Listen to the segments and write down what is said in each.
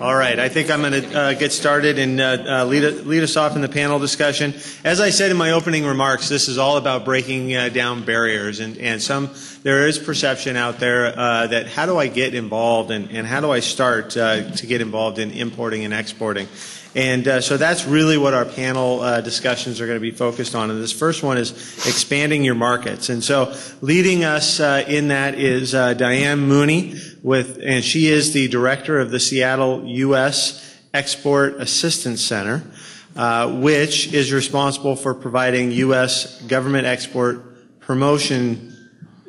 All right, I think I'm going to get started and lead us off in the panel discussion. As I said in my opening remarks, this is all about breaking down barriers, and there is perception out there that how do I get involved and how do I start to get involved in importing and exporting. And so that's really what our panel discussions are going to be focused on. And this first one is expanding your markets. And so leading us in that is Diane Mooney, and she is the director of the Seattle U.S. Export Assistance Center, which is responsible for providing U.S. government export promotion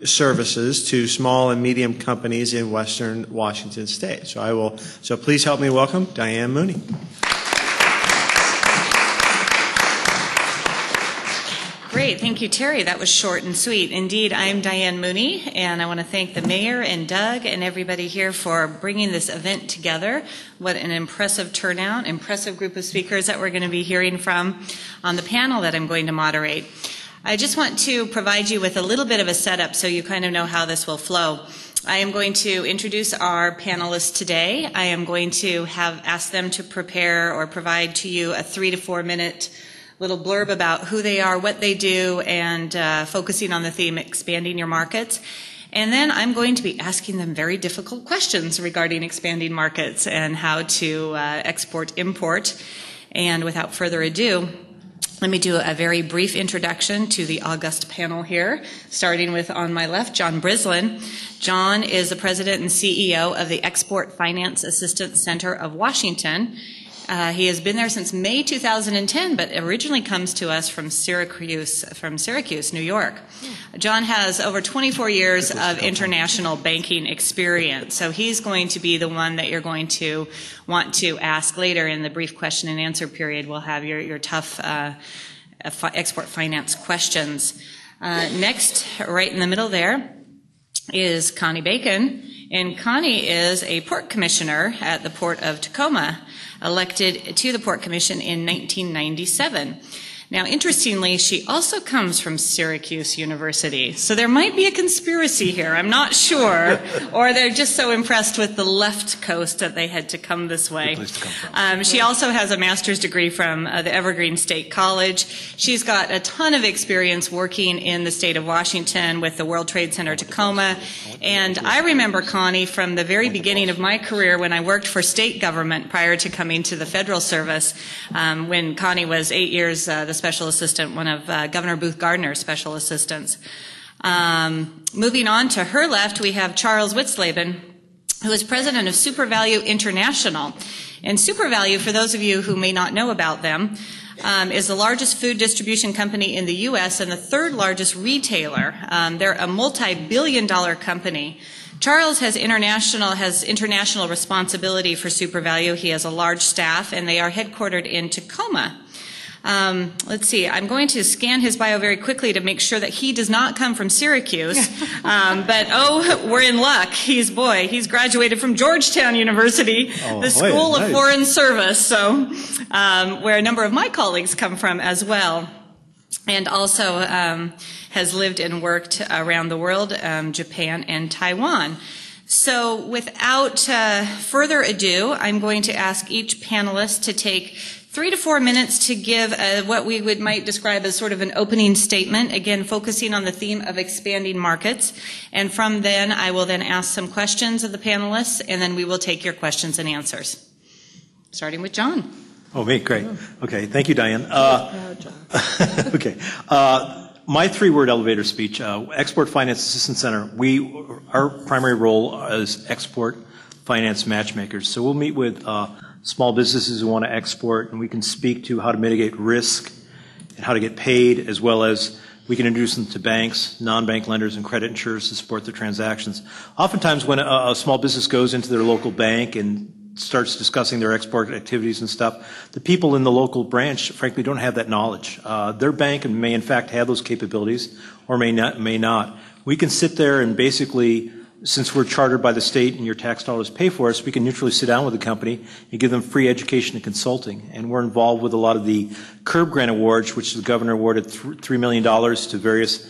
services to small and medium companies in Western Washington State. So please help me welcome Diane Mooney. Great. Thank you, Terry. That was short and sweet. Indeed, I'm Diane Mooney, and I want to thank the mayor and Doug and everybody here for bringing this event together. What an impressive turnout, impressive group of speakers that we're going to be hearing from on the panel that I'm going to moderate. I just want to provide you with a little bit of a setup so you kind of know how this will flow. I am going to introduce our panelists today. I am going to ask them to prepare or provide to you a 3 to 4 minute little blurb about who they are, what they do, and focusing on the theme, expanding your markets. And then I'm going to be asking them very difficult questions regarding expanding markets and how to export, import. And without further ado, let me do a very brief introduction to the august panel here, starting with, on my left, John Brislin. John is the president and CEO of the Export Finance Assistance Center of Washington. He has been there since May 2010, but originally comes to us from Syracuse, New York. John has over 24 years of international banking experience, so he's going to be the one that you're going to want to ask later in the brief question and answer period. We'll have your tough export finance questions. Next, right in the middle there, is Connie Bacon, and Connie is a port commissioner at the Port of Tacoma, elected to the Port Commission in 1997. Now, interestingly, she also comes from Syracuse University, so there might be a conspiracy here, I'm not sure, or they're just so impressed with the left coast that they had to come this way. She also has a master's degree from the Evergreen State College. She's got a ton of experience working in the state of Washington with the World Trade Center Tacoma, and I remember Connie from the very beginning of my career when I worked for state government prior to coming to the federal service, when Connie was 8 years the special assistant, one of Governor Booth Gardner's special assistants. Moving on to her left, we have Charles Witzleben, who is president of SuperValue International. And SuperValue, for those of you who may not know about them, is the largest food distribution company in the U.S. and the third largest retailer. They're a multi-billion-dollar company. Charles has international responsibility for SuperValue. He has a large staff, and they are headquartered in Tacoma. Let's see, I'm going to scan his bio very quickly to make sure that he does not come from Syracuse, but we're in luck. He's graduated from Georgetown University, the School of Foreign Service, so where a number of my colleagues come from as well, and also has lived and worked around the world, Japan and Taiwan. So without further ado, I'm going to ask each panelist to take 3 to 4 minutes to give what we might describe as sort of an opening statement, again focusing on the theme of expanding markets. And from then, I will then ask some questions of the panelists, and then we will take your questions and answers. Starting with John. Oh, me, great. Okay, thank you, Diane. Okay. My 3-word elevator speech, Export Finance Assistance Center, our primary role is export finance matchmakers. So we'll meet with small businesses who want to export, and we can speak to how to mitigate risk and how to get paid, as well as we can introduce them to banks, non-bank lenders, and credit insurers to support their transactions. Oftentimes when a small business goes into their local bank and starts discussing their export activities and stuff, the people in the local branch, frankly, don't have that knowledge. Their bank may, in fact, have those capabilities or may not. We can sit there and basically, since we're chartered by the state and your tax dollars pay for us, we can neutrally sit down with the company and give them free education and consulting. And we're involved with a lot of the CURB grant awards, which the governor awarded $3 million to various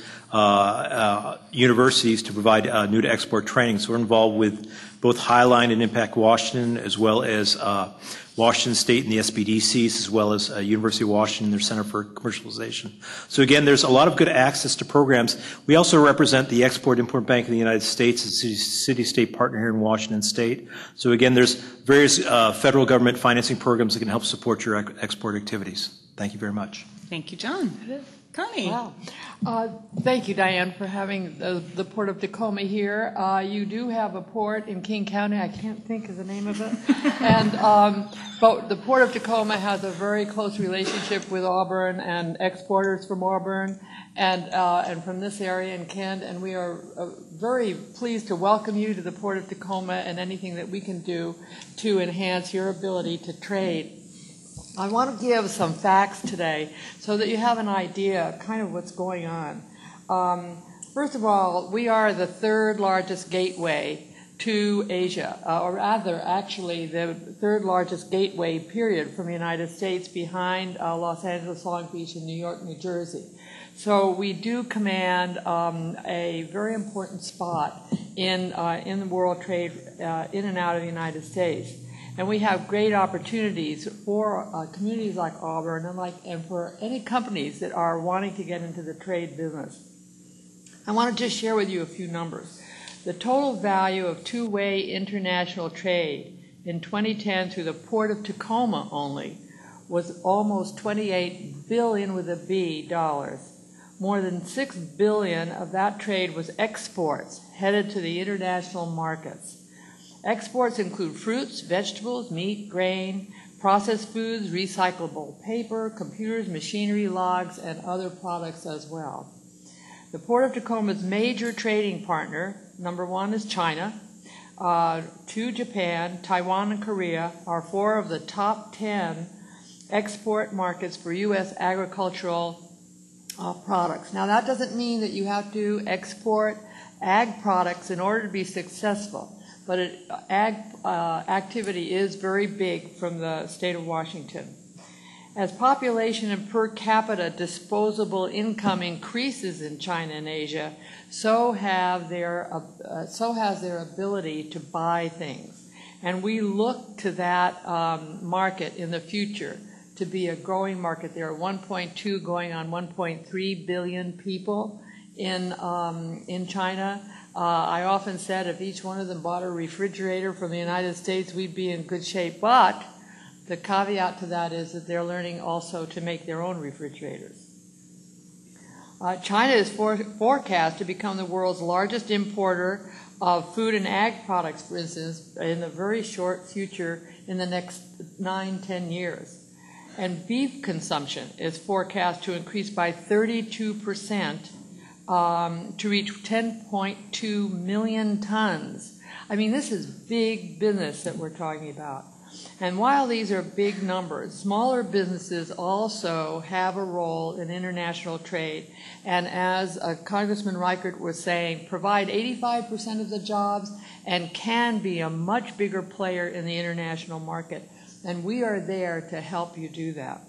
universities to provide new to export training. So we're involved with both Highline and Impact Washington, as well as Washington State and the SBDCs, as well as University of Washington, their Center for Commercialization. So again, there's a lot of good access to programs. We also represent the Export-Import Bank of the United States, a city-state partner here in Washington State. So again, there's various federal government financing programs that can help support your export activities. Thank you very much. Thank you, John. Connie. Wow. Thank you, Diane, for having the Port of Tacoma here. You do have a port in King County. I can't think of the name of it. And but the Port of Tacoma has a very close relationship with Auburn and exporters from Auburn and from this area in Kent. And we are very pleased to welcome you to the Port of Tacoma and anything that we can do to enhance your ability to trade. I want to give some facts today so that you have an idea kind of what's going on. First of all, we are the third largest gateway to Asia, or rather, actually, the third largest gateway, period, from the United States behind Los Angeles, Long Beach, and New York, New Jersey. So we do command a very important spot in the world trade in and out of the United States. And we have great opportunities for communities like Auburn and for any companies that are wanting to get into the trade business. I want to just share with you a few numbers. The total value of two-way international trade in 2010 through the Port of Tacoma only was almost $28 billion with a B dollars. More than $6 billion of that trade was exports headed to the international markets. Exports include fruits, vegetables, meat, grain, processed foods, recyclable paper, computers, machinery, logs, and other products as well. The Port of Tacoma's major trading partner, number one, is China. 2, Japan, Taiwan, and Korea are 4 of the top 10 export markets for U.S. agricultural products. Now, that doesn't mean that you have to export ag products in order to be successful. But ag activity is very big from the state of Washington. As population and per capita disposable income increases in China and Asia, so has their ability to buy things. And we look to that market in the future to be a growing market. There are 1.2 going on 1.3 billion people in China. I often said if each one of them bought a refrigerator from the United States, we'd be in good shape. But the caveat to that is that they're learning also to make their own refrigerators. China is forecast to become the world's largest importer of food and ag products, for instance, in the very short future in the next 9-10 years. And beef consumption is forecast to increase by 32%. To reach 10.2 million tons. I mean, this is big business that we're talking about. And while these are big numbers, smaller businesses also have a role in international trade. And as Congressman Reichert was saying, provide 85% of the jobs and can be a much bigger player in the international market. And we are there to help you do that.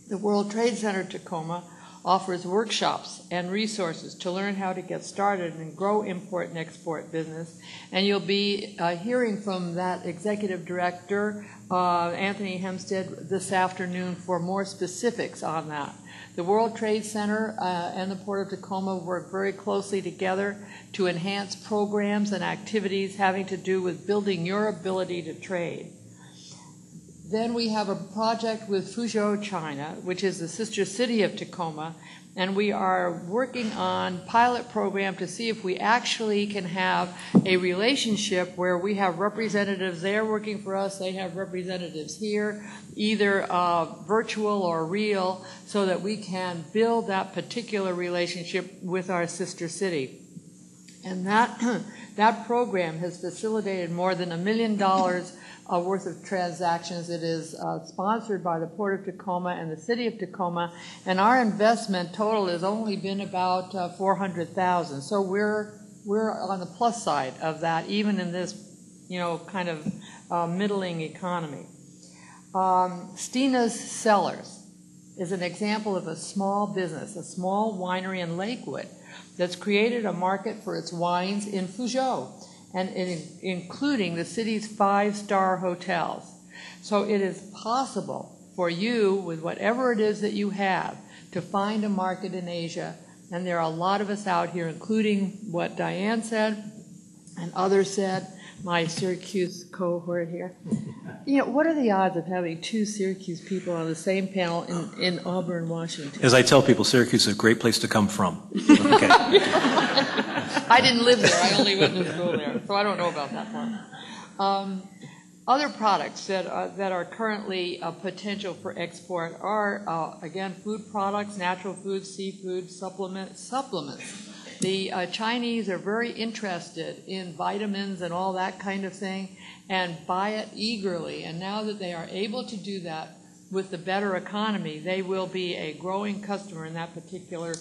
The World Trade Center Tacoma offers workshops and resources to learn how to get started and grow import and export business. And you'll be hearing from that executive director, Anthony Hempstead, this afternoon for more specifics on that. The World Trade Center and the Port of Tacoma work very closely together to enhance programs and activities having to do with building your ability to trade. Then we have a project with Fuzhou, China, which is the sister city of Tacoma, and we are working on pilot program to see if we actually can have a relationship where we have representatives there working for us, they have representatives here, either virtual or real, so that we can build that particular relationship with our sister city. And that program has facilitated more than $1 million worth of transactions. It is sponsored by the Port of Tacoma and the City of Tacoma, and our investment total has only been about $400,000. So we're on the plus side of that, even in this, kind of middling economy. Stina's Cellars is an example of a small business, a small winery in Lakewood that's created a market for its wines in Fuzhou. and including the city's 5-star hotels. So it is possible for you, with whatever it is that you have, to find a market in Asia. And there are a lot of us out here, including what Diane said and others said, my Syracuse cohort here. You know, what are the odds of having 2 Syracuse people on the same panel in Auburn, Washington? As I tell people, Syracuse is a great place to come from. Okay. I didn't live there. I only went to school there, so I don't know about that part. Other products that are currently a potential for export are, again, food products, natural foods, seafood, supplements. The Chinese are very interested in vitamins and all that kind of thing and buy it eagerly. And now that they are able to do that with the better economy, they will be a growing customer in that particular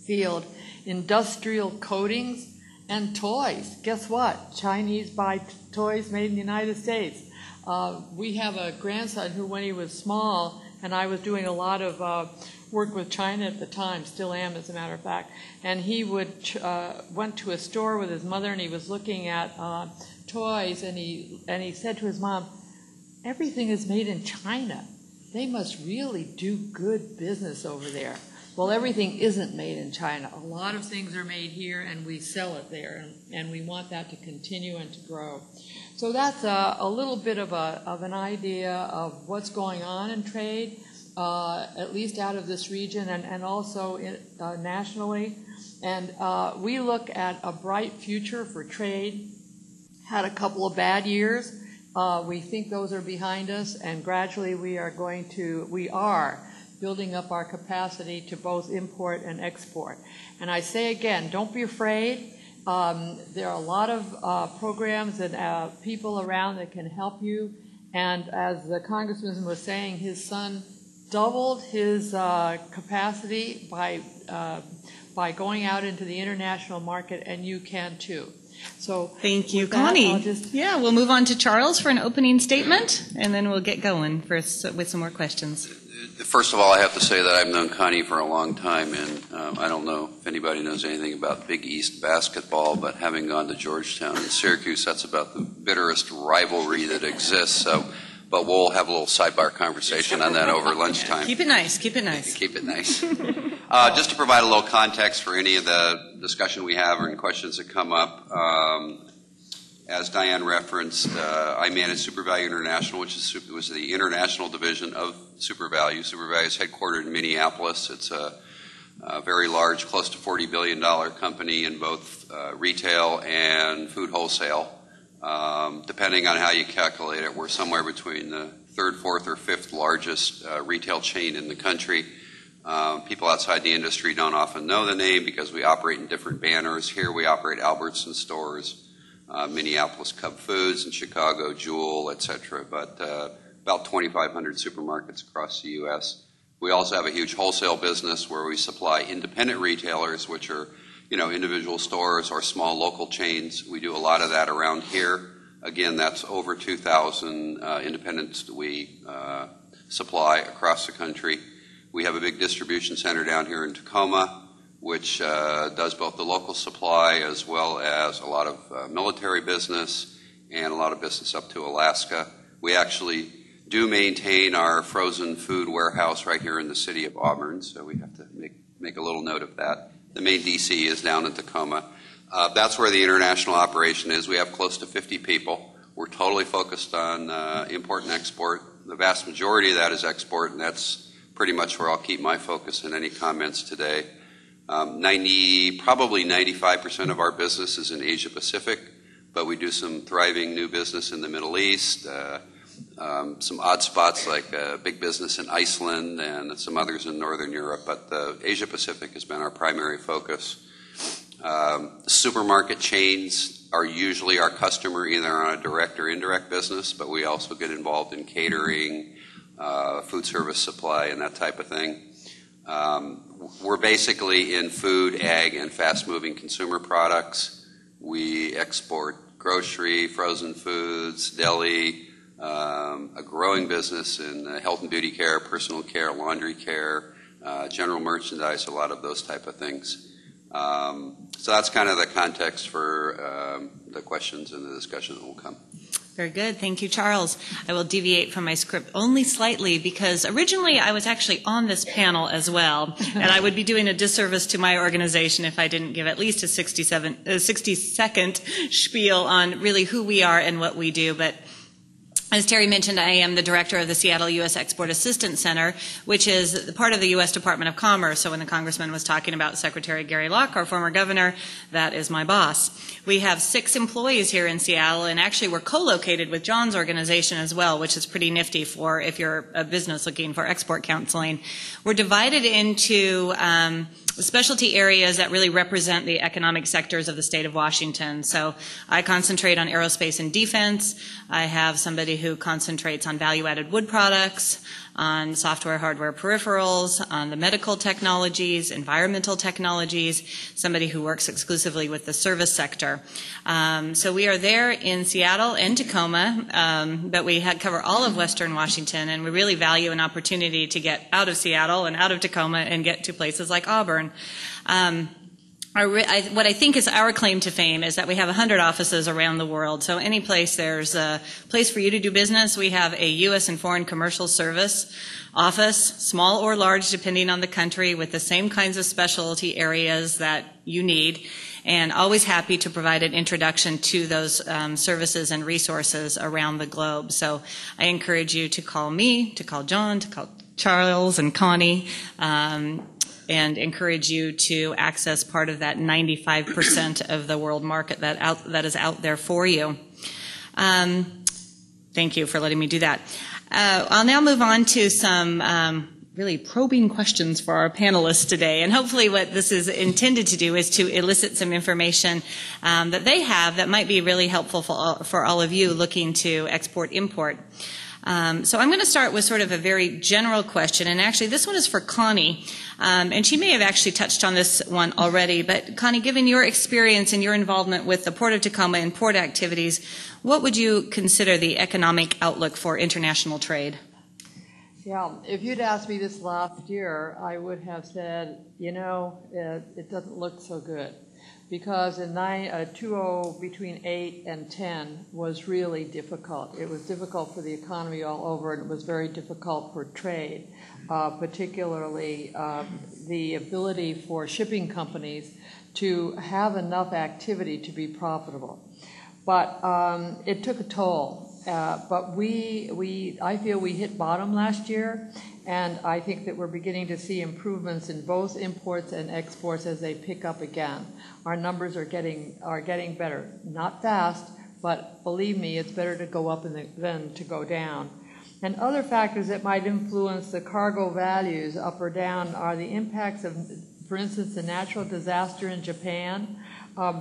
field. Industrial coatings and toys. Guess what? Chinese buy toys made in the United States. We have a grandson who, when he was small, and I was doing a lot of work with China at the time, still am as a matter of fact, and he went to a store with his mother and he was looking at toys, and he said to his mom, everything is made in China. They must really do good business over there. Well, everything isn't made in China. A lot of things are made here, and we sell it there, and we want that to continue and to grow. So that's a little bit of an idea of what's going on in trade, at least out of this region and also nationally. And we look at a bright future for trade. Had a couple of bad years. We think those are behind us, and gradually we are building up our capacity to both import and export. And I say again, don't be afraid. There are a lot of programs and people around that can help you. And as the Congressman was saying, his son doubled his capacity by going out into the international market, and you can too. So thank you, Connie. We'll move on to Charles for an opening statement, and then we'll get going with some more questions. First of all, I have to say that I've known Connie for a long time, and I don't know if anybody knows anything about Big East basketball, but having gone to Georgetown and Syracuse, that's about the bitterest rivalry that exists. But we'll have a little sidebar conversation on that over lunchtime. Keep it nice. Keep it nice. Keep it nice. Just to provide a little context for any of the discussion we have or any questions that come up, as Diane referenced, I manage SuperValue International, which was the international division of SuperValue. SuperValue is headquartered in Minneapolis. It's a very large, close to $40 billion company in both retail and food wholesale. Depending on how you calculate it, we're somewhere between the 3rd, 4th, or 5th largest retail chain in the country. People outside the industry don't often know the name because we operate in different banners. Here we operate Albertson stores, Minneapolis Cub Foods, and Chicago Jewel, etc. But about 2,500 supermarkets across the U.S. We also have a huge wholesale business where we supply independent retailers, which are individual stores or small local chains. We do a lot of that around here. Again, that's over 2,000 independents that we supply across the country. We have a big distribution center down here in Tacoma, which does both the local supply as well as a lot of military business and a lot of business up to Alaska. We actually do maintain our frozen food warehouse right here in the city of Auburn, so we have to make a little note of that. The main DC is down in Tacoma. That's where the international operation is. We have close to 50 people. We're totally focused on import and export. The vast majority of that is export, and that's pretty much where I'll keep my focus in any comments today. Probably 95% of our business is in Asia Pacific, but we do some thriving new business in the Middle East, some odd spots like big business in Iceland and some others in Northern Europe, but the Asia Pacific has been our primary focus. Supermarket chains are usually our customer either on a direct or indirect business, but we also get involved in catering, food service supply, and that type of thing. We're basically in food, ag, and fast-moving consumer products. We export grocery, frozen foods, deli, a growing business in health and beauty care, personal care, laundry care, general merchandise, a lot of those type of things. So that's kind of the context for the questions and the discussion that will come. Very good. Thank you, Charles. I will deviate from my script only slightly because originally I was actually on this panel as well, and I would be doing a disservice to my organization if I didn't give at least a 60-second spiel on really who we are and what we do. But as Terry mentioned, I am the director of the Seattle U.S. Export Assistance Center, which is part of the U.S. Department of Commerce. So when the Congressman was talking about Secretary Gary Locke, our former governor, that is my boss. We have 6 employees here in Seattle, and actually we're co-located with John's organization as well, which is pretty nifty for if you're a business looking for export counseling. We're divided into specialty areas that really represent the economic sectors of the state of Washington. So I concentrate on aerospace and defense. I have somebody who concentrates on value-added wood products, on software, hardware, peripherals, on the medical technologies, environmental technologies, somebody who works exclusively with the service sector. So we are there in Seattle and Tacoma, but we cover all of Western Washington, and we really value an opportunity to get out of Seattle and out of Tacoma and get to places like Auburn. What I think is our claim to fame is that we have 100 offices around the world. So any place there's a place for you to do business, we have a U.S. and foreign commercial service office, small or large depending on the country, with the same kinds of specialty areas that you need, and always happy to provide an introduction to those services and resources around the globe. So I encourage you to call me, to call John, to call Charles and Connie, and encourage you to access part of that 95% of the world market that is out there for you. Thank you for letting me do that. I'll now move on to some really probing questions for our panelists today. And hopefully what this is intended to do is to elicit some information that they have that might be really helpful for all of you looking to export-import. So I'm going to start with sort of a very general question, and actually this one is for Connie, and she may have actually touched on this one already, but Connie, given your experience and your involvement with the Port of Tacoma and port activities, what would you consider the economic outlook for international trade? Yeah, if you'd asked me this last year, I would have said, it doesn't look so good. Because in between 8 and 10 was really difficult. It was difficult for the economy all over, and it was very difficult for trade, particularly the ability for shipping companies to have enough activity to be profitable. But it took a toll. But I feel we hit bottom last year, and I think that we're beginning to see improvements in both imports and exports as they pick up again. Our numbers are getting better. Not fast, but believe me, it's better to go up than to go down. And other factors that might influence the cargo values up or down are the impacts of, for instance, the natural disaster in Japan.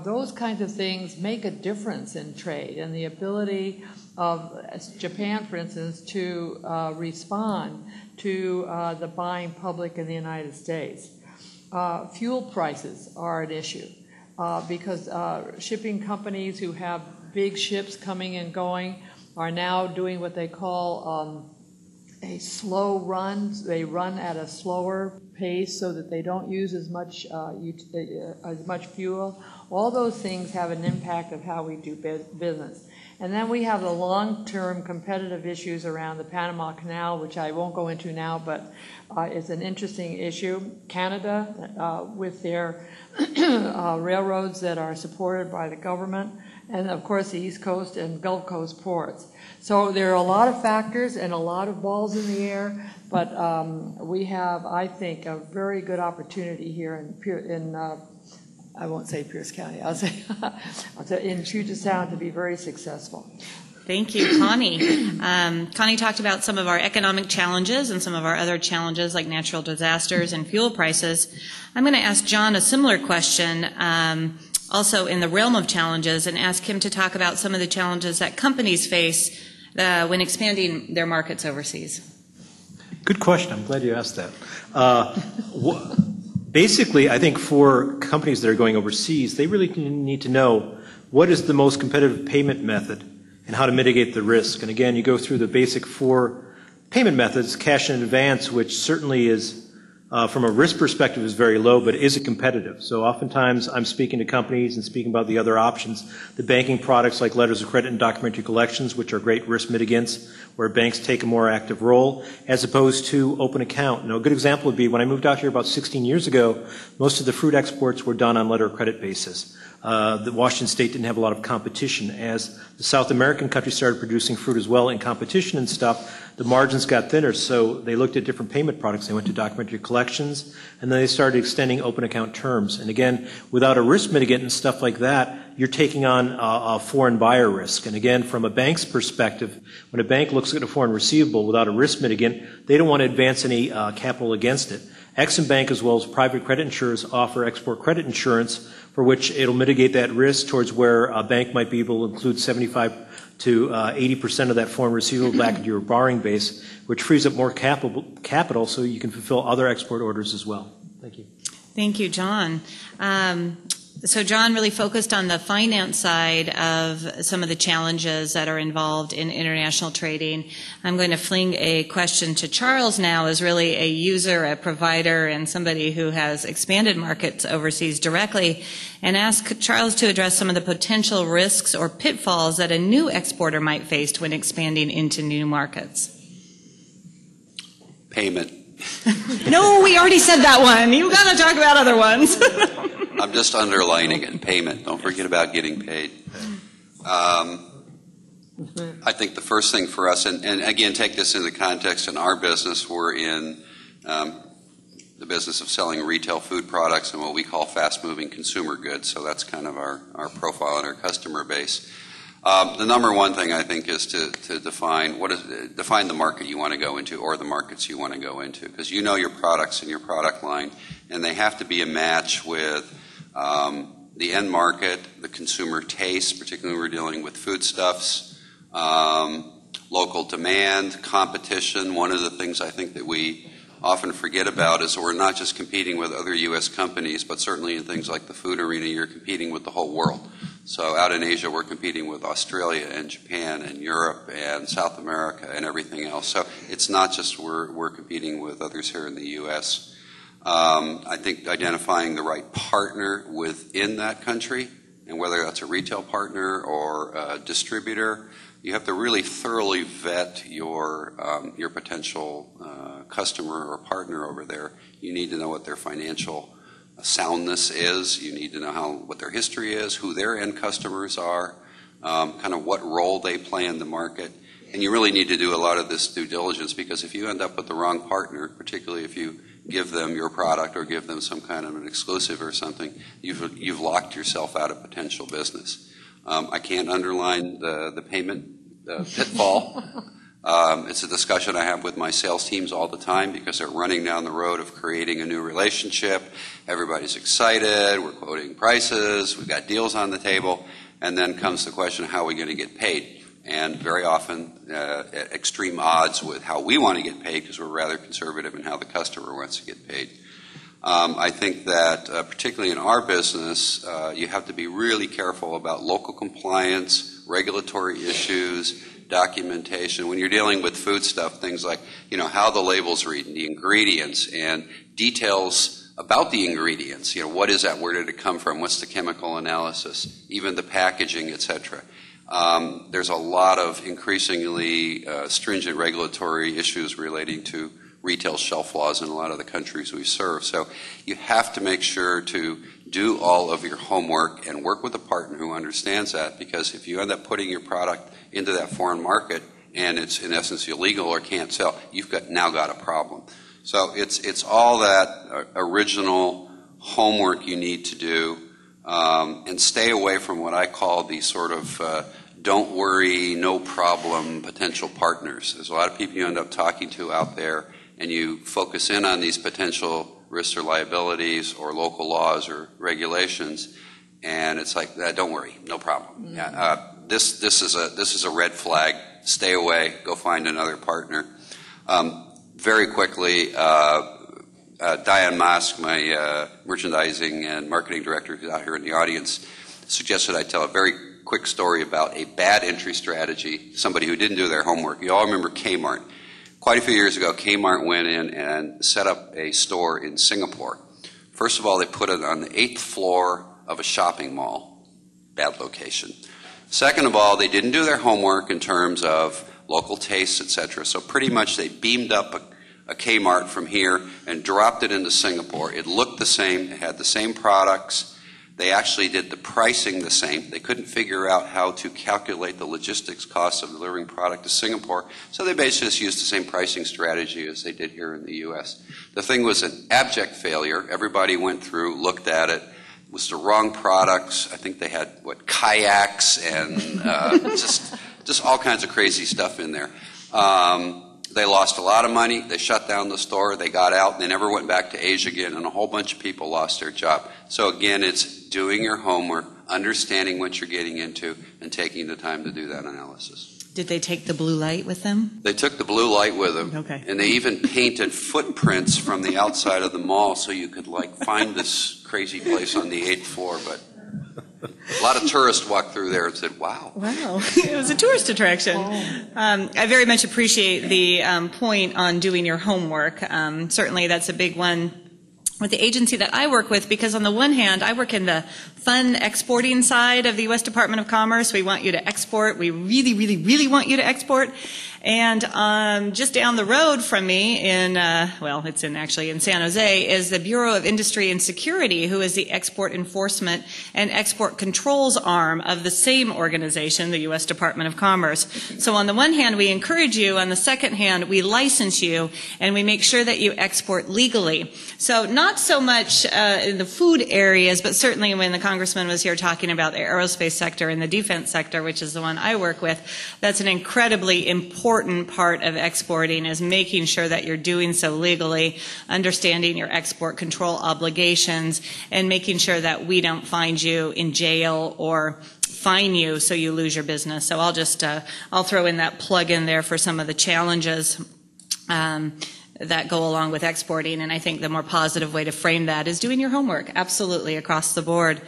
Those kinds of things make a difference in trade, and the ability of Japan, for instance, to respond to the buying public in the United States. Fuel prices are an issue because shipping companies who have big ships coming and going are now doing what they call a slow run. They run at a slower pace so that they don't use as much fuel. All those things have an impact of how we do business. And then we have the long-term competitive issues around the Panama Canal, which I won't go into now, but it's an interesting issue. Canada, with their railroads that are supported by the government, and of course the East Coast and Gulf Coast ports. So there are a lot of factors and a lot of balls in the air, but we have, I think, a very good opportunity here in I won't say Pierce County, I'll say in Puget Sound to be very successful. Thank you, Connie. Connie talked about some of our economic challenges and some of our other challenges like natural disasters and fuel prices. I'm going to ask John a similar question, also in the realm of challenges, and ask him to talk about some of the challenges that companies face when expanding their markets overseas. Good question. I'm glad you asked that. Basically, I think for companies that are going overseas, they really need to know what is the most competitive payment method and how to mitigate the risk. And again, you go through the basic 4 payment methods, cash in advance, which certainly is from a risk perspective is very low, but is it competitive? So oftentimes I'm speaking to companies and speaking about the other options, the banking products like letters of credit and documentary collections, which are great risk mitigants, where banks take a more active role, as opposed to open account. A good example would be when I moved out here about 16 years ago, most of the fruit exports were done on letter of credit basis. The Washington State didn't have a lot of competition. As the South American countries started producing fruit as well in competition and stuff, the margins got thinner, so they looked at different payment products. They went to documentary collections, and then they started extending open account terms. And again, without a risk mitigant and stuff like that, you're taking on a foreign buyer risk. And again, from a bank's perspective, when a bank looks at a foreign receivable without a risk mitigant, they don't want to advance any capital against it. Exim Bank, as well as private credit insurers, offer export credit insurance for which it'll mitigate that risk towards where a bank might be able to include 75 to 80% of that foreign receivable back into your borrowing base, which frees up more capital so you can fulfill other export orders as well. Thank you. Thank you, John. So John really focused on the finance side of some of the challenges that are involved in international trading. I'm going to fling a question to Charles now, as really a user, a provider, and somebody who has expanded markets overseas directly, and ask Charles to address some of the potential risks or pitfalls that a new exporter might face when expanding into new markets. Payment. No, we already said that one. You've got to talk about other ones. I'm just underlining it. Payment. Don't forget about getting paid. I think the first thing for us, and again, take this into context in our business, we're in the business of selling retail food products and what we call fast-moving consumer goods. So that's kind of our profile and our customer base. The number one thing I think is to define define the market you want to go into or the markets you want to go into, because you know your products and your product line, and they have to be a match with the end market, the consumer taste, particularly when we're dealing with foodstuffs, local demand, competition. One of the things I think that we often forget about is that we're not just competing with other U.S. companies, but certainly in things like the food arena, you're competing with the whole world. So out in Asia, we're competing with Australia and Japan and Europe and South America and everything else. So it's not just we're competing with others here in the U.S. I think identifying the right partner within that country, and whether that's a retail partner or a distributor, you have to really thoroughly vet your potential customer or partner over there. You need to know what their financial soundness is. You need to know what their history is, who their end customers are, kind of what role they play in the market. And you really need to do a lot of this due diligence, because if you end up with the wrong partner, particularly if you give them your product or give them some kind of an exclusive or something, you've locked yourself out of potential business. I can't underline the payment pitfall. It's a discussion I have with my sales teams all the time, because they're running down the road of creating a new relationship. Everybody's excited. We're quoting prices. We've got deals on the table. And then comes the question, how are we going to get paid? And very often at extreme odds with how we want to get paid, because we're rather conservative in how the customer wants to get paid. I think that particularly in our business, you have to be really careful about local compliance, regulatory issues, documentation. When you're dealing with food stuff, things like, how the labels read and the ingredients and details about the ingredients. What is that? Where did it come from? What's the chemical analysis? Even the packaging, etc. There's a lot of increasingly stringent regulatory issues relating to retail shelf laws in a lot of the countries we serve. So you have to make sure to do all of your homework and work with a partner who understands that, because if you end up putting your product into that foreign market and it's in essence illegal or can't sell, you've now got a problem. So it's all that original homework you need to do, and stay away from what I call the sort of don't worry, no problem potential partners. There's a lot of people you end up talking to out there, and you focus in on these potential risks or liabilities or local laws or regulations, and it's like, don't worry, no problem. This is a red flag. Stay away. Go find another partner. Very quickly, Diane Mosk, my merchandising and marketing director, who's out here in the audience, suggested I tell a very quick story about a bad entry strategy, somebody who didn't do their homework. You all remember Kmart. quite a few years ago, Kmart went in and set up a store in Singapore. First of all, they put it on the 8th floor of a shopping mall. Bad location. Second of all, they didn't do their homework in terms of local tastes, etc. So pretty much they beamed up a Kmart from here and dropped it into Singapore. It looked the same. It had the same products. They actually did the pricing the same. They couldn't figure out how to calculate the logistics costs of delivering product to Singapore, so they basically just used the same pricing strategy as they did here in the U.S. The thing was an abject failure. Everybody went through, looked at it. It was the wrong products. I think they had, kayaks and just all kinds of crazy stuff in there. They lost a lot of money. They shut down the store. They got out. They never went back to Asia again, and a whole bunch of people lost their job. So again, it's doing your homework, understanding what you're getting into, and taking the time to do that analysis. Did they take the blue light with them? They took the blue light with them, Okay. And they even painted footprints from the outside of the mall so you could find this crazy place on the 8th floor. But a lot of tourists walked through there and said, wow. Wow, it was a tourist attraction. I very much appreciate the point on doing your homework. Certainly that's a big one with the agency that I work with, because on the one hand, I work in the fun exporting side of the U.S. Department of Commerce. We want you to export. We really, really, really want you to export. And just down the road from me it's in San Jose, is the Bureau of Industry and Security, who is the export enforcement and export controls arm of the same organization, the U.S. Department of Commerce. So on the one hand, we encourage you. On the second hand, we license you, and we make sure that you export legally. So not so much in the food areas, but certainly when the Congressman was here talking about the aerospace sector and the defense sector, which is the one I work with, that's an incredibly important part of exporting, is making sure that you're doing so legally, understanding your export control obligations, and making sure that we don't find you in jail or fine you so you lose your business. So I'll throw in that plug in there for some of the challenges that go along with exporting, and I think the more positive way to frame that is doing your homework, absolutely, across the board.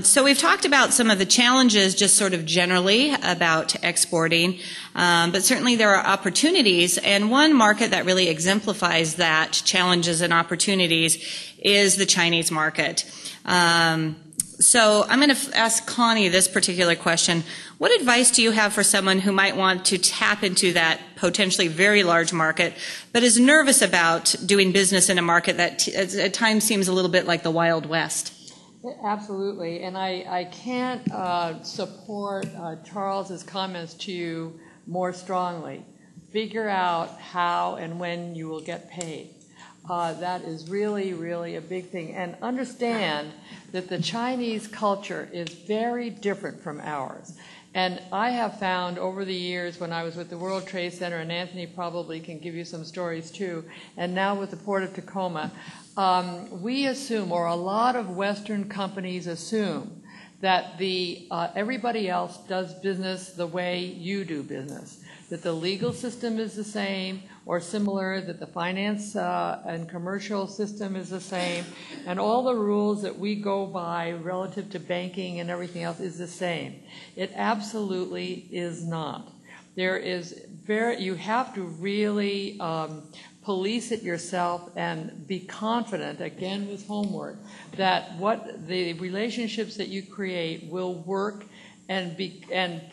So we've talked about some of the challenges just sort of generally about exporting, but certainly there are opportunities, and one market that really exemplifies that, challenges and opportunities, is the Chinese market. So I'm going to ask Connie this particular question. What advice do you have for someone who might want to tap into that potentially very large market, but is nervous about doing business in a market that at times seems a little bit like the Wild West? Absolutely, and I can't support Charles's comments to you more strongly. Figure out how and when you will get paid. That is really, really a big thing. And understand that the Chinese culture is very different from ours. And I have found over the years when I was with the World Trade Center, and Anthony probably can give you some stories too, and now with the Port of Tacoma, we assume, or a lot of Western companies assume, that everybody else does business the way you do business, that the legal system is the same or similar, that the finance and commercial system is the same, and all the rules that we go by relative to banking and everything else is the same. It absolutely is not. You have to really police it yourself and be confident, again with homework, that what the relationships that you create will work and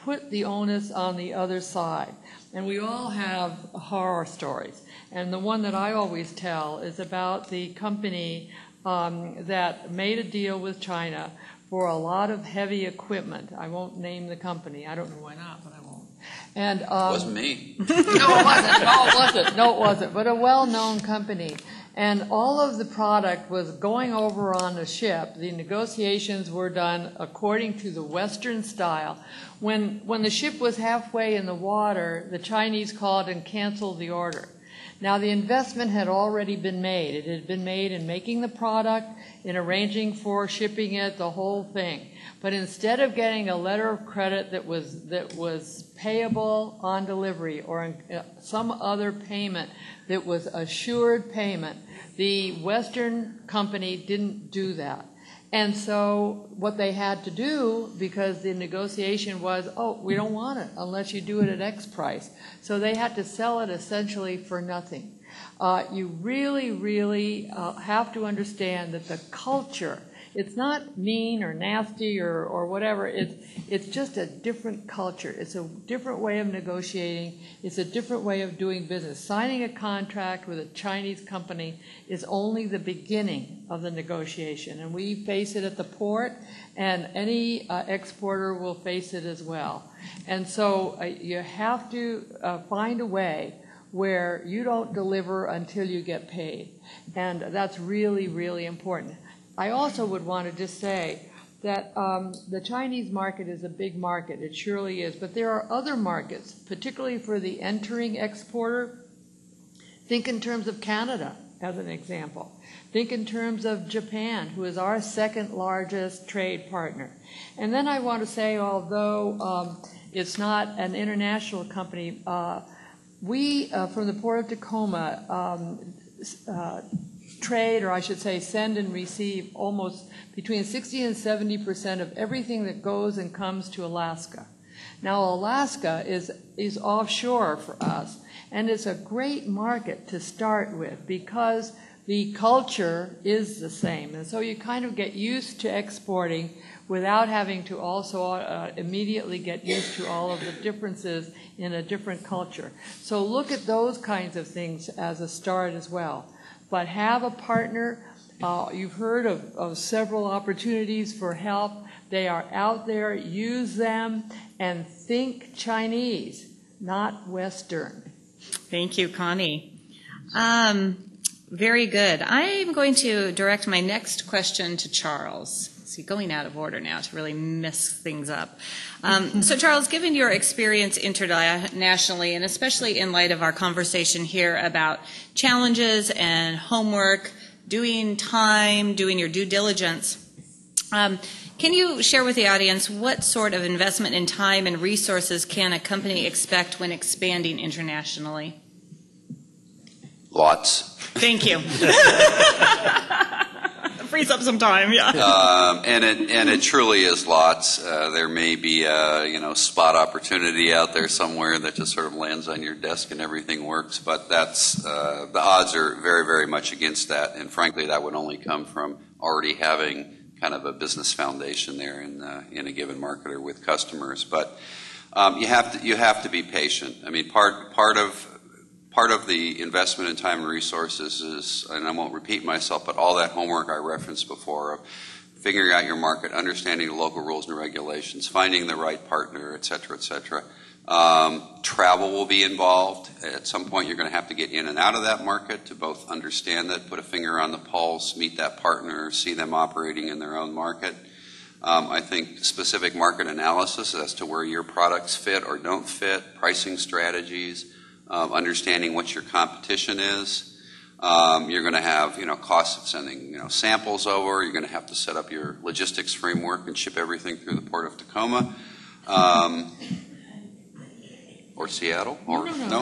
put the onus on the other side. And we all have horror stories. And the one that I always tell is about the company that made a deal with China for a lot of heavy equipment. I won't name the company. I don't know why not, but I won't. And it wasn't me. No, it wasn't. But a well-known company. And all of the product was going over on a ship. The negotiations were done according to the Western style. When the ship was halfway in the water, the Chinese called and canceled the order. Now, the investment had already been made. It had been made in making the product, in arranging for shipping it, the whole thing. But instead of getting a letter of credit that was payable on delivery or some other payment that was assured payment, the Western company didn't do that. And so what they had to do, because the negotiation was, oh, we don't want it unless you do it at X price. So they had to sell it essentially for nothing. You really, really have to understand that the culture, it's not mean or nasty or whatever. It's just a different culture. It's a different way of negotiating. It's a different way of doing business. Signing a contract with a Chinese company is only the beginning of the negotiation. And we face it at the port, and any exporter will face it as well. And so you have to find a way where you don't deliver until you get paid. And that's really, really important. I also would want to just say that the Chinese market is a big market. It surely is. But there are other markets, particularly for the entering exporter. Think in terms of Canada, as an example. Think in terms of Japan, who is our second largest trade partner. And then I want to say, although it's not an international company, we, from the Port of Tacoma, trade, or I should say send and receive almost between 60 and 70% of everything that goes and comes to Alaska. Now, Alaska is offshore for us, and it's a great market to start with because the culture is the same. And so you kind of get used to exporting without having to also immediately get used to all of the differences in a different culture. So look at those kinds of things as a start as well. But have a partner. You've heard of several opportunities for help. They are out there. Use them and think Chinese, not Western. Thank you, Connie. Very good. I'm going to direct my next question to Charles. See, going out of order now to really mess things up. So, Charles, given your experience internationally, and especially in light of our conversation here about challenges and homework, doing time, doing your due diligence, can you share with the audience what sort of investment in time and resources can a company expect when expanding internationally? Lots. Thank you. Frees up some time, yeah. And it truly is lots. There may be a spot opportunity out there somewhere that just sort of lands on your desk and everything works. But that's the odds are very, very much against that. And frankly, that would only come from already having kind of a business foundation there in a given market or with customers. But you have to be patient. I mean, part of the investment in time and resources is, and I won't repeat myself, but all that homework I referenced before of figuring out your market, understanding the local rules and regulations, finding the right partner, et cetera, et cetera. Travel will be involved. At some point, you're going to have to get in and out of that market to both understand that, put a finger on the pulse, meet that partner, see them operating in their own market. I think specific market analysis as to where your products fit or don't fit, pricing strategies, understanding what your competition is. You're going to have, costs of sending, samples over. You're going to have to set up your logistics framework and ship everything through the Port of Tacoma. Or Seattle? Or no?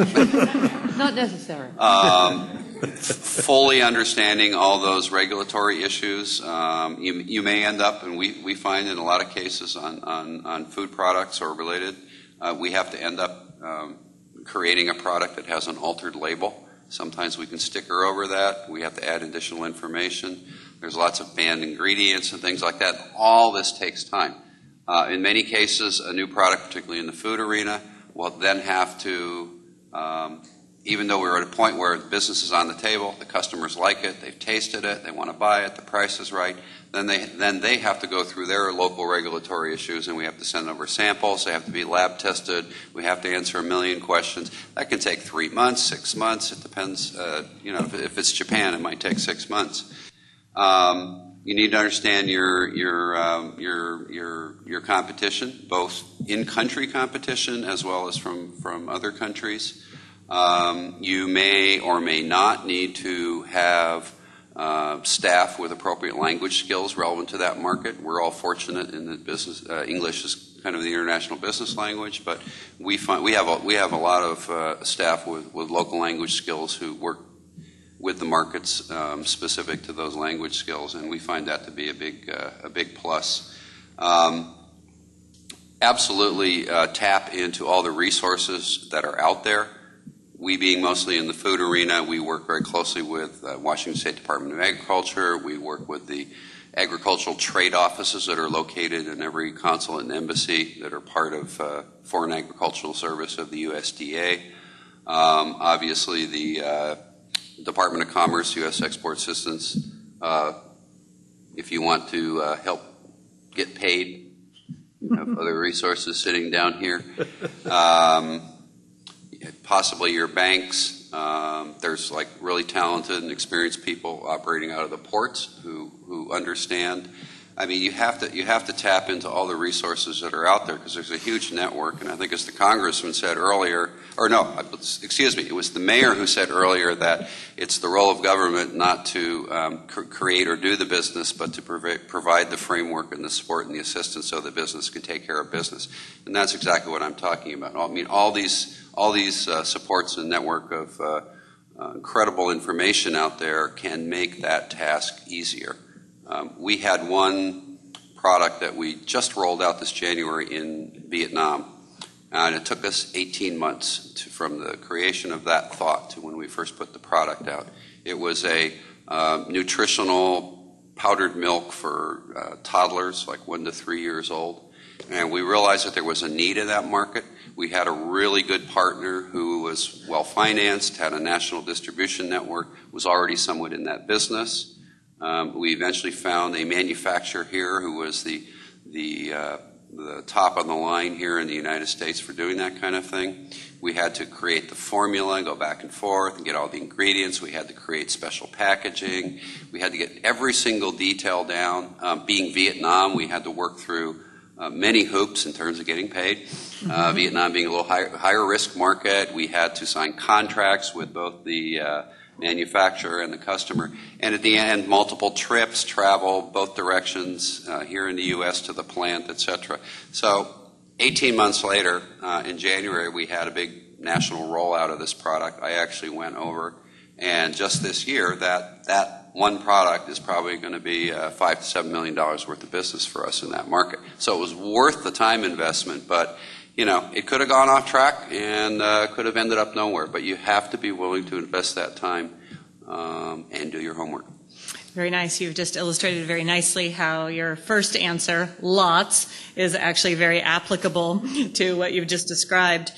Not necessary. Fully understanding all those regulatory issues. You may end up, and we find in a lot of cases on food products or related, we have to end up creating a product that has an altered label. Sometimes we can sticker over that. We have to add additional information. There's lots of banned ingredients and things like that. All this takes time. In many cases, a new product, particularly in the food arena, will then have to, even though we're at a point where the business is on the table, the customers like it, they've tasted it, they want to buy it, the price is right, then they have to go through their local regulatory issues, and we have to send over samples. They have to be lab tested. We have to answer 1 million questions. That can take 3 months, 6 months. It depends. If it's Japan, it might take 6 months. You need to understand your competition, both in-country competition as well as from other countries. You may or may not need to have staff with appropriate language skills relevant to that market. We're all fortunate in that business. English is kind of the international business language, but we have a lot of staff with local language skills who work with the markets specific to those language skills, and we find that to be a big plus. Absolutely tap into all the resources that are out there. We being mostly in the food arena, we work very closely with Washington State Department of Agriculture. We work with the agricultural trade offices that are located in every consulate and embassy that are part of Foreign Agricultural Service of the USDA. Obviously, the Department of Commerce, U.S. Export Assistance. If you want to help get paid, you have other resources sitting down here. Possibly your banks. There's like really talented and experienced people operating out of the ports who understand. I mean, you have to tap into all the resources that are out there because there's a huge network. And I think as the Congressman said earlier, or no, excuse me, it was the mayor who said earlier that it's the role of government not to create or do the business, but to provide the framework and the support and the assistance so the business can take care of business. And that's exactly what I'm talking about. I mean, all these supports and network of incredible information out there can make that task easier. We had one product that we just rolled out this January in Vietnam, and it took us 18 months from the creation of that thought to when we first put the product out. It was a nutritional powdered milk for toddlers, like 1 to 3 years old, and we realized that there was a need in that market. We had a really good partner who was well-financed, had a national distribution network, was already somewhat in that business. We eventually found a manufacturer here who was the top on the line here in the United States for doing that kind of thing. We had to create the formula, go back and forth, and get all the ingredients. We had to create special packaging. We had to get every single detail down. Being Vietnam, we had to work through many hoops in terms of getting paid. Vietnam being a little higher risk market, we had to sign contracts with both the manufacturer and the customer. And at the end, multiple trips, travel both directions here in the U.S. to the plant, et.cetera. So 18 months later, in January, we had a big national rollout of this product. I actually went over, and just this year, that one product is probably going to be $5 to $7 million worth of business for us in that market. So it was worth the time investment, but it could have gone off track and could have ended up nowhere. But you have to be willing to invest that time and do your homework. Very nice. You've just illustrated very nicely how your first answer, lots, is actually very applicable to what you've just described.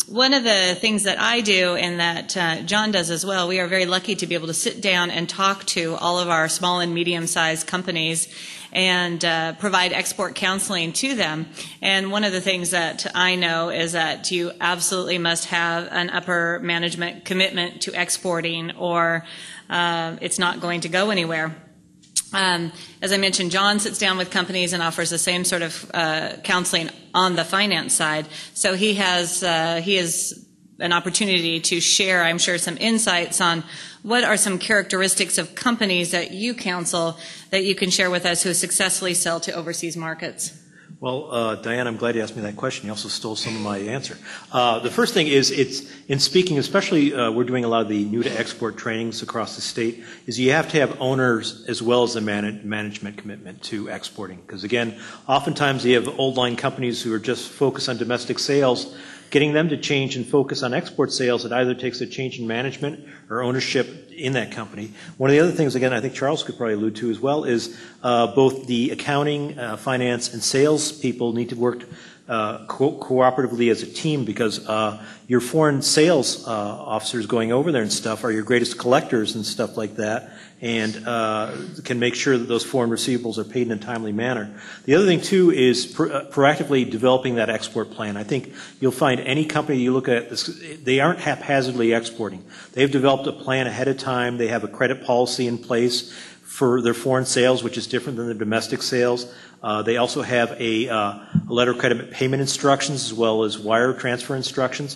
One of the things that I do and that John does as well, we are very lucky to be able to sit down and talk to all of our small and medium-sized companies and provide export counseling to them. And one of the things that I know is that you absolutely must have an upper management commitment to exporting, or it's not going to go anywhere. As I mentioned, John sits down with companies and offers the same sort of counseling on the finance side. So he has an opportunity to share, I'm sure, some insights on what are some characteristics of companies that you counsel that you can share with us who successfully sell to overseas markets. Well, Diane, I'm glad you asked me that question. You also stole some of my answer. The first thing is, it's in speaking, especially we're doing a lot of the new to export trainings across the state, is you have to have owners as well as a management commitment to exporting. Because again, oftentimes you have old line companies who are just focused on domestic sales. Getting them to change and focus on export sales, it either takes a change in management or ownership in that company. One of the other things, again, I think Charles could probably allude to as well, is both the accounting, finance, and sales people need to work cooperatively as a team, because your foreign sales officers going over there and stuff are your greatest collectors and stuff like that, and can make sure that those foreign receivables are paid in a timely manner. The other thing, too, is proactively developing that export plan. I think you'll find any company you look at, they aren't haphazardly exporting. They've developed a plan ahead of time. They have a credit policy in place for their foreign sales, which is different than their domestic sales. They also have a letter of credit payment instructions as well as wire transfer instructions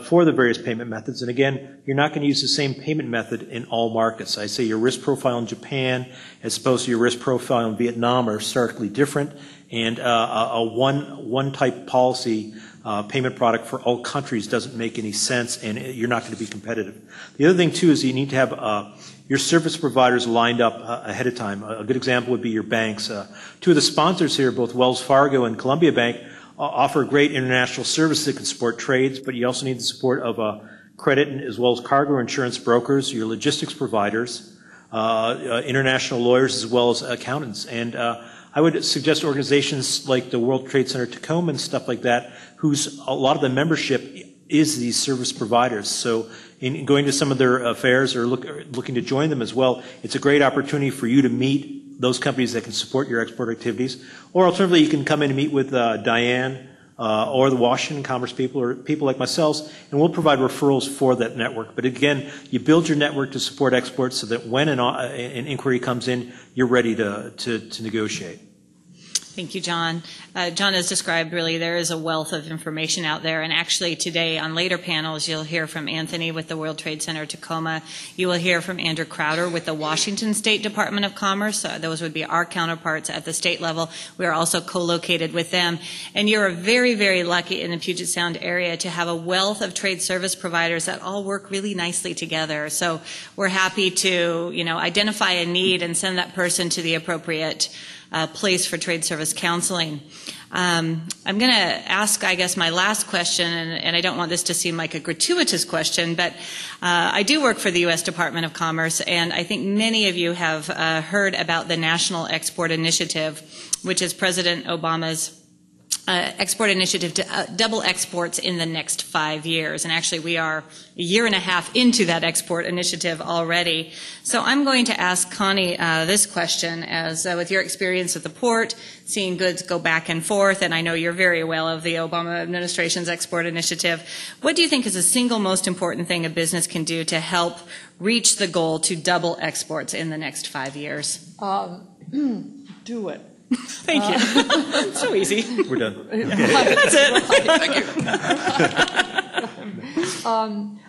for the various payment methods. And again, you're not going to use the same payment method in all markets. I say your risk profile in Japan as opposed to your risk profile in Vietnam are starkly different. And a one type policy payment product for all countries doesn't make any sense, and you're not going to be competitive. The other thing, too, is you need to have your service providers lined up ahead of time. A good example would be your banks. Two of the sponsors here, both Wells Fargo and Columbia Bank, offer great international services that can support trades, but you also need the support of credit as well as cargo insurance brokers, your logistics providers, international lawyers, as well as accountants. And I would suggest organizations like the World Trade Center Tacoma and stuff like that, whose a lot of the membership is these service providers. So in going to some of their affairs or looking to join them as well, it's a great opportunity for you to meet those companies that can support your export activities. Or alternatively, you can come in and meet with Diane or the Washington Commerce people or people like myself, and we'll provide referrals for that network. But again, you build your network to support exports so that when an inquiry comes in, you're ready to negotiate. Thank you, John. John has described really there is a wealth of information out there, and actually today on later panels you'll hear from Anthony with the World Trade Center Tacoma. You will hear from Andrew Crowder with the Washington State Department of Commerce. Those would be our counterparts at the state level. We are also co-located with them. And you're very, very lucky in the Puget Sound area to have a wealth of trade service providers that all work really nicely together. So we're happy to, identify a need and send that person to the appropriate place for trade service counseling. I'm going to ask, I guess, my last question, and I don't want this to seem like a gratuitous question, but I do work for the U.S. Department of Commerce, and I think many of you have heard about the National Export Initiative, which is President Obama's export initiative to double exports in the next 5 years. And actually, we are a year and a half into that export initiative already. So I'm going to ask Connie this question, as with your experience at the port, seeing goods go back and forth, and I know you're very aware of the Obama administration's export initiative. What do you think is the single most important thing a business can do to help reach the goal to double exports in the next 5 years? Do it. Thank you. So easy. We're done. Okay. That's it. Thank you.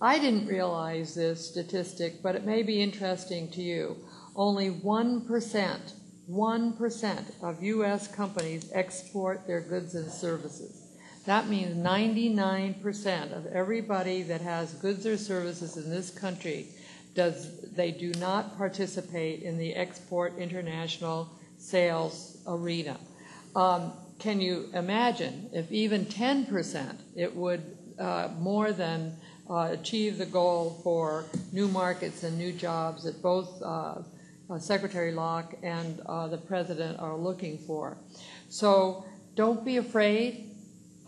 I didn't realize this statistic, but it may be interesting to you. Only 1% of U.S. companies export their goods and services. That means 99% of everybody that has goods or services in this country they do not participate in the export international sales arena. Can you imagine if even 10%, it would more than achieve the goal for new markets and new jobs that both Secretary Locke and the President are looking for. So don't be afraid,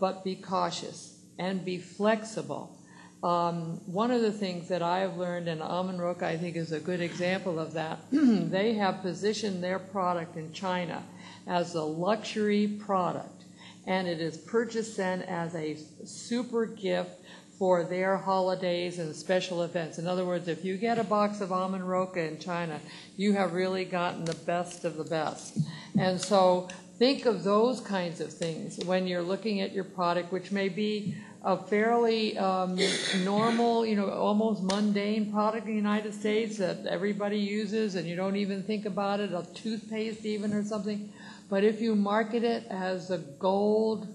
but be cautious and be flexible. One of the things that I have learned, and Amenroka I think is a good example of that, they have positioned their product in China as a luxury product, and it is purchased then as a super gift for their holidays and special events. In other words, if you get a box of Amenroka in China, you have really gotten the best of the best. And so think of those kinds of things when you're looking at your product, which may be a fairly normal, almost mundane product in the United States that everybody uses and you don't even think about it, a toothpaste even or something. But if you market it as a gold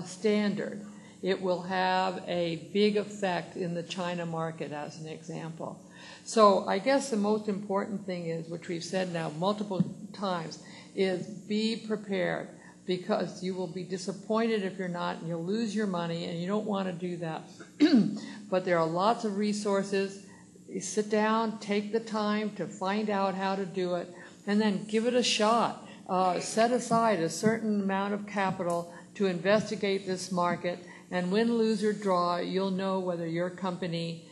standard, it will have a big effect in the China market, as an example. So I guess the most important thing is, which we've said now multiple times, is be prepared, because you will be disappointed if you're not, and you'll lose your money, and you don't want to do that. But there are lots of resources. You sit down, take the time to find out how to do it, and then give it a shot. Set aside a certain amount of capital to investigate this market, and win, lose, or draw, you'll know whether your company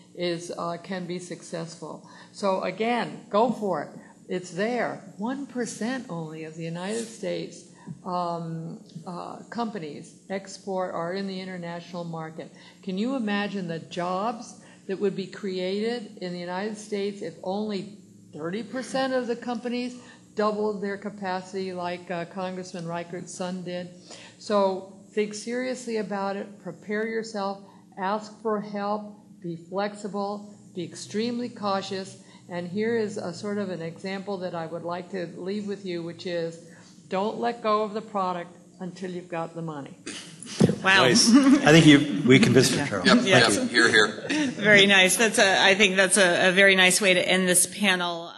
can be successful. So again, go for it. It's there. 1% only of the United States companies export or in the international market. Can you imagine the jobs that would be created in the United States if only 30% of the companies doubled their capacity like Congressman Reichert's son did? So think seriously about it, prepare yourself, ask for help, be flexible, be extremely cautious. And here is a sort of an example that I would like to leave with you, which is don't let go of the product until you've got the money. Wow. Nice. I think we convinced her, Cheryl. Yep, Yes. yep, here, here. Very nice. I think that's a very nice way to end this panel.